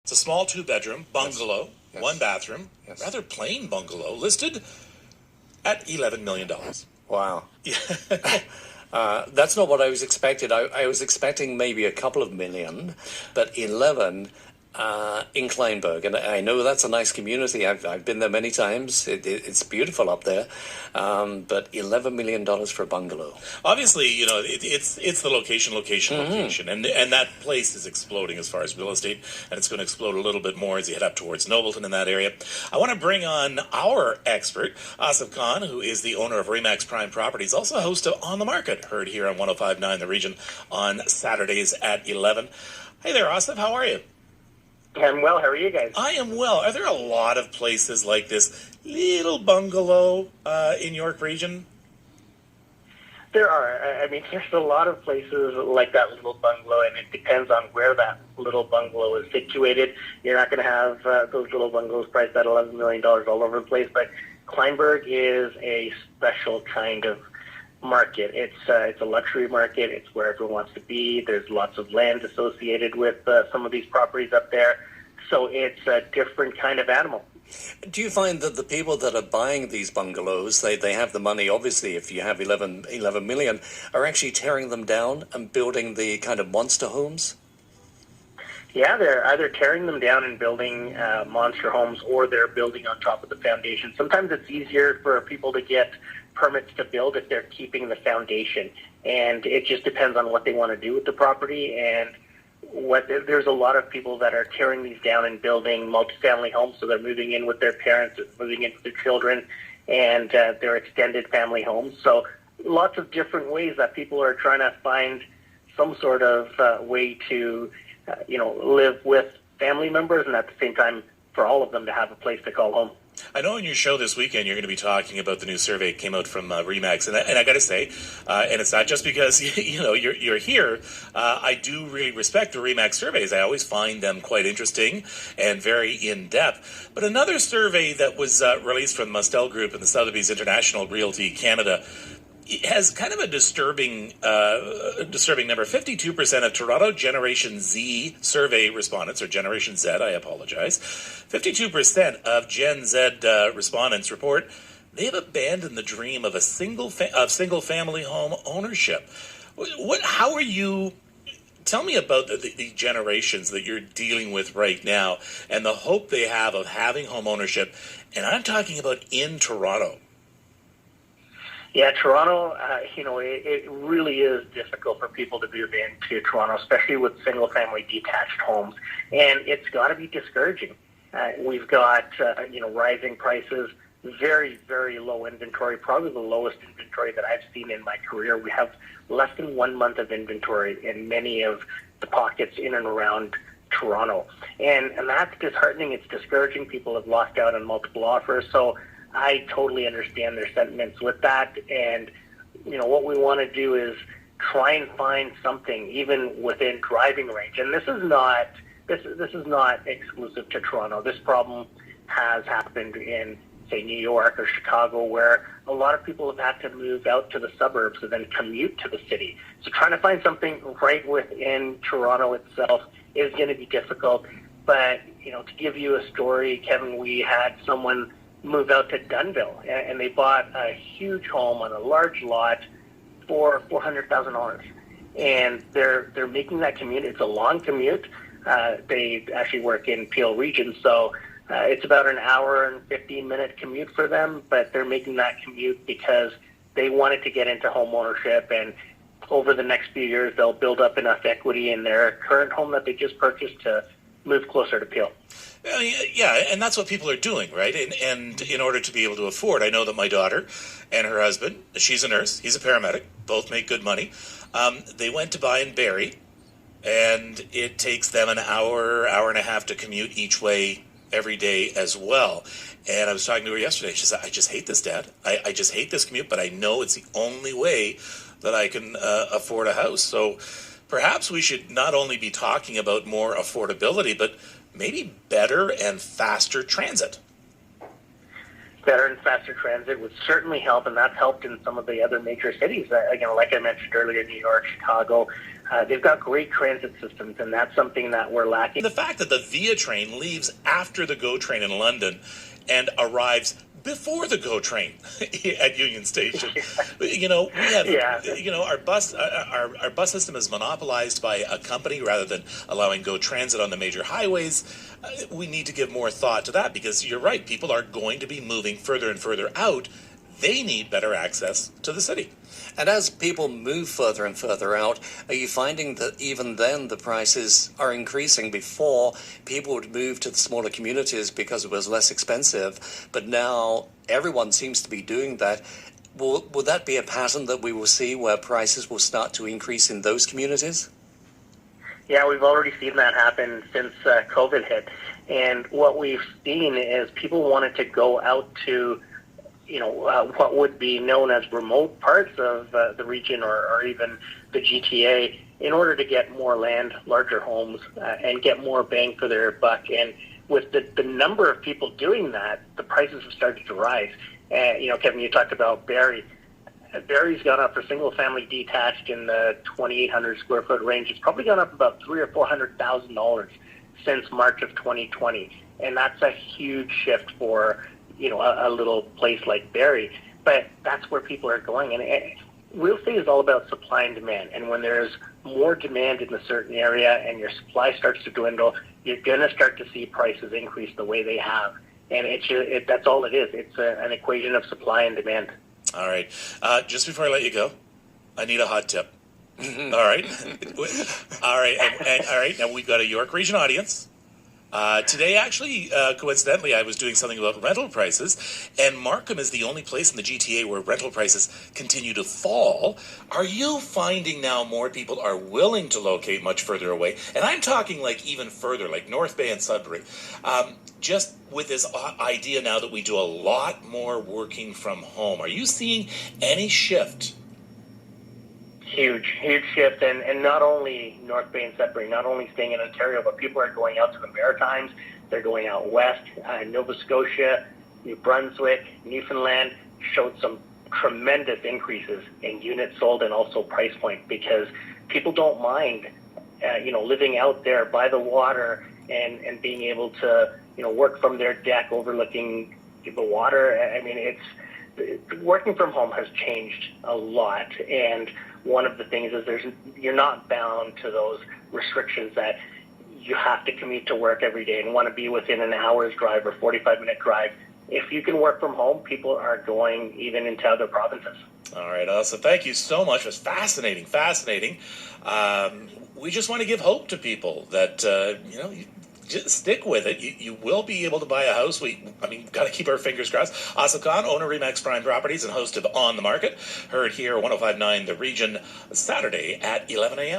It's a small two-bedroom bungalow, Yes. one bathroom, Yes. rather plain bungalow, listed at $11 million. Wow. Yeah. That's not what I was expecting. I was expecting maybe a couple of million, but 11 in Kleinburg. And I know that's a nice community. I've been there many times. It's beautiful up there. But $11 million for a bungalow. Obviously, it's the location, and that place is exploding as far as real estate, and it's going to explode a little bit more as you head up towards Nobleton in that area. I want to bring on our expert, Asif Khan, who is the owner of Remax Prime Properties, also host of On the Market, heard here on 105.9 The Region on Saturdays at 11. Hey there, Asif, how are you? I'm well. How are you guys? I am well. Are there a lot of places like this little bungalow in York Region? There are. I mean, there's a lot of places like that little bungalow, and it depends on where that little bungalow is situated. You're not going to have those little bungalows priced at $11 million all over the place, but Kleinburg is a special kind of market. It's a luxury market. It's where everyone wants to be. There's lots of land associated with some of these properties up there. So it's a different kind of animal. Do you find that the people that are buying these bungalows, they have the money, obviously, if you have 11 million, are actually tearing them down and building the kind of monster homes? Yeah, they're either tearing them down and building monster homes, or they're building on top of the foundation. Sometimes it's easier for people to get permits to build if they're keeping the foundation. And it just depends on what they want to do with the property. And there's a lot of people that are tearing these down and building multifamily homes, so they're moving in with their parents, moving in with their children, and their extended family homes. So lots of different ways that people are trying to find some sort of way to, live with family members, and at the same time for all of them to have a place to call home. I know in your show this weekend you're going to be talking about the new survey that came out from Remax, and I got to say, and it's not just because you're here. I do really respect the Remax surveys. I always find them quite interesting and very in depth. But another survey that was released from the Mustel Group and the Sotheby's International Realty Canada has kind of a disturbing number. 52% of Toronto Generation Z survey respondents, or Generation Z, I apologize. 52% of Gen Z respondents report they have abandoned the dream of single family home ownership. How are you? Tell me about the generations that you're dealing with right now and the hope they have of having home ownership. And I'm talking about in Toronto. Yeah, Toronto, it really is difficult for people to move into Toronto, especially with single-family detached homes, and it's got to be discouraging. We've got, rising prices, very, very low inventory, probably the lowest inventory that I've seen in my career. We have less than 1 month of inventory in many of the pockets in and around Toronto, and that's disheartening. It's discouraging. People have lost out on multiple offers, so I totally understand their sentiments with that, and what we want to do is try and find something even within driving range. And this is not exclusive to Toronto. This problem has happened in, say, New York or Chicago, where a lot of people have had to move out to the suburbs and then commute to the city. So trying to find something right within Toronto itself is going to be difficult. But to give you a story, Kevin, we had someone move out to Dunnville, and they bought a huge home on a large lot for $400,000, and they're making that commute. It's a long commute. They actually work in Peel Region, so it's about an hour and 15-minute commute for them, but they're making that commute because they wanted to get into home ownership, and over the next few years they'll build up enough equity in their current home that they just purchased to move closer to Peel. Yeah, and that's what people are doing, right? And in order to be able to afford, I know that my daughter and her husband, she's a nurse, he's a paramedic, both make good money. They went to buy in Barrie, and it takes them an hour and a half to commute each way every day as well. And I was talking to her yesterday. She said, I just hate this, Dad. I just hate this commute, but I know it's the only way that I can afford a house. So perhaps we should not only be talking about more affordability, but maybe better and faster transit. Better and faster transit would certainly help, and that's helped in some of the other major cities. Like I mentioned earlier, New York, Chicago, They've got great transit systems, and that's something that we're lacking. The fact that the Via train leaves after the GO train in London and arrives before the GO train at Union Station. We have, our bus system is monopolized by a company rather than allowing GO Transit on the major highways. We need to give more thought to that because you're right, people are going to be moving further and further out. They need better access to the city. And as people move further and further out, are you finding that even then the prices are increasing? Before, people would move to the smaller communities because it was less expensive, but now everyone seems to be doing that. Will that be a pattern that we will see where prices will start to increase in those communities? Yeah, we've already seen that happen since COVID hit. And what we've seen is people wanted to go out to what would be known as remote parts of the region or even the GTA in order to get more land, larger homes, and get more bang for their buck. And with the number of people doing that, the prices have started to rise. Kevin, you talked about Barrie. Barrie's gone up for single-family detached in the 2,800 square foot range. It's probably gone up about $300,000 or $400,000 since March of 2020, and that's a huge shift for a little place like Barrie. But that's where people are going, and real estate is all about supply and demand. And when there's more demand in a certain area and your supply starts to dwindle, you're going to start to see prices increase the way they have. And that's all it is. It's an equation of supply and demand. All right. Just before I let you go, I need a hot tip. All right. All right. And all right. Now we've got a York Region audience. Today, actually, coincidentally, I was doing something about rental prices, and Markham is the only place in the GTA where rental prices continue to fall. Are you finding now more people are willing to locate much further away? And I'm talking like even further, like North Bay and Sudbury. Just with this idea now that we do a lot more working from home, are you seeing any shift? Huge shift, and not only North Bay and Sudbury, not only staying in Ontario, but people are going out to the Maritimes. They're going out west. Nova Scotia, New Brunswick, Newfoundland showed some tremendous increases in units sold and also price point because people don't mind, living out there by the water and being able to, work from their deck overlooking the water. I mean, working from home has changed a lot, and one of the things is you're not bound to those restrictions that you have to commute to work every day and want to be within an hour's drive or 45-minute drive. If you can work from home, people are going even into other provinces. All right, Elsa, thank you so much. It was fascinating. We just want to give hope to people that, just stick with it. You will be able to buy a house. Got to keep our fingers crossed. Asif Khan, owner Remax Prime Properties and host of On the Market, heard here 105.9 The Region, Saturday at 11 a.m.